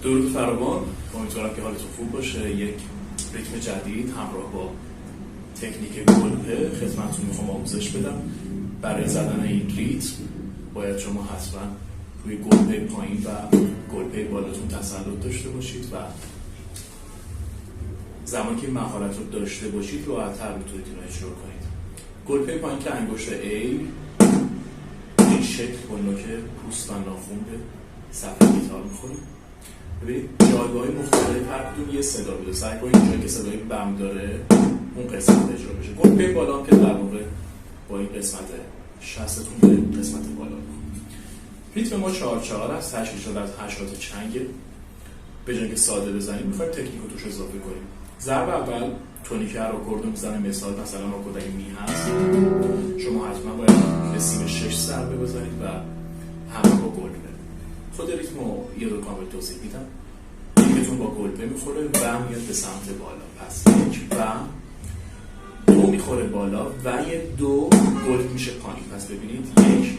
درود فراوان، امیدوارم که حالتون خوب باشه. یک ریتم جدید همراه با تکنیک گلپه خدمتتون میخوام آموزش بدم. برای زدن این ریتم باید شما حتما روی گلپه پایین و گلپه بالاتون تسلط داشته باشید و زمانی که مهارت رو داشته باشید راحت‌تر میتونید اینو اجرا کنید. گلپه پایین که انگشت A این شکل با نوک پوست و ناخن به صفحه گیتار میخوریم. ببینید جایگاه مختلف هر کدوم یه صدا بده. سعی کنید جایی که صدای بم داره اون قسمت اجرا بشه. گلپه بالا که در واقع با این قسمت شستتون به قسمت بالا میخوریم. ریتم ما 4/4 است، تشکیل شده از 8 چنگه. به جای اینکه ساده بزنیم میخوایم تکنیک رو توش اضافه کنیم. ضرب اول تونیک هر آکورد میزنه. مثلا آکورد اگه می هست شما حتما باید به سیم 6 ضربه بزنید و همراه با گلپه. خود ریتم رو یه دو کامل توضیح میدم. یکتون با گلپه میخوره و میاد به سمت بالا. پس یک و دو میخوره بالا و یه دو گلپ میشه پایین. پس ببینید یک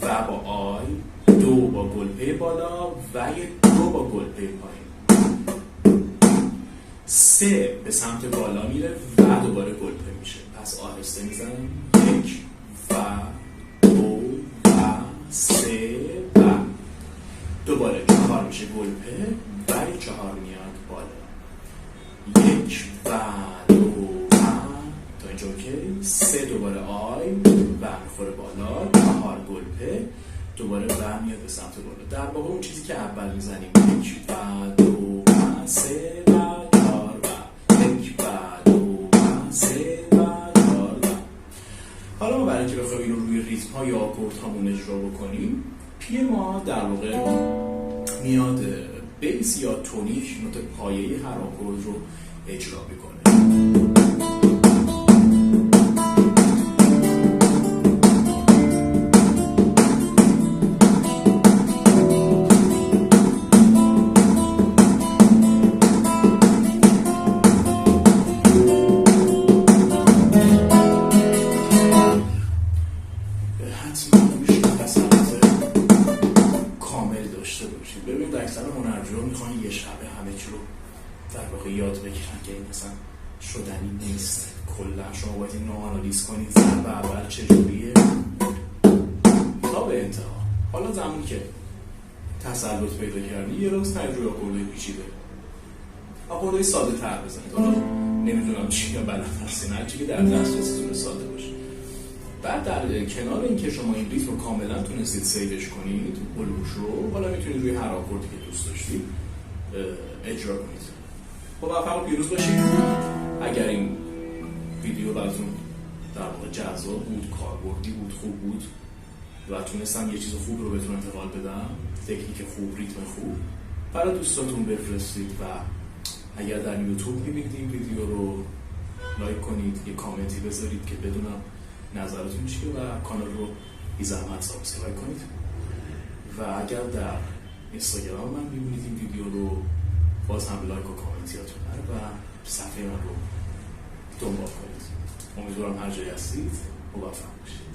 و با آی، دو با گلپه بالا و یه دو با گلپه پایین. سه به سمت بالا میره و دوباره گلپه میشه. پس آهسته میزنیم. یک و دو و سه و دوباره 4 میشه گلپه و 4 میاد بالا. یک و دو و تا اینجا اوکی. سه دوباره آی و میخوره بالا. 4 گلپه دوباره و میاد به سمت بالا. در واقع اون چیزی که اول میزنیم یک و دو و سه و 4 و یک و دو و سه و 4 و. حالا ما برای اینکه بخوایم اینو روی ریتم ها یا آکورد هامون اجرا بکنیم، پی ما در واقع میاد بیس یا تونیک نوت پایه‌ای هر آکورد رو اجرا میکنه. ببینید اکثر هنرجوها میخوان یه شبه همه چی رو در واقع یاد بگیرن که این مثلا شدنی نیست. کلا شما باید این رو آنالیز کنید. ضرب اول چجوریه تا به انتها. حالا زمانی که تسلط پیدا کردی یه روز تجربه آکوردهای پیچیده، آکوردهای ساده تر بزنید. حالا نمیدونم چی یا بلد هستین، هر چی که در دسترستون ساده باشه. بعد در کنار اینکه شما این ریتم رو کاملا تونستید سیوش کنید، بلوش رو حالا میتونید روی هر آکوردی که دوست داشتید اجرا کنید. موفق و پیروز باشید. اگر این ویدیو براتون در واقع جذاب بود، کاربردی بود، خوب بود و تونستم یه چیز خوب رو بهتون انتقال بدم، تکنیک خوب، ریتم خوب، برای دوستاتون بفرستید و اگر در یوتیوب میبینید این ویدیو رو لایک کنید، یه کامنتی بذارید که بدونم نظرتون چیه و کانال رو بی زحمت سابسکرایب کنید. و اگر در اینستاگرام من میبینید این ویدیو رو باز هم لایک و کامنتیاتون و صفحه من رو دنبال کنید. امیدوارم هر جایی هستید موفق باشید.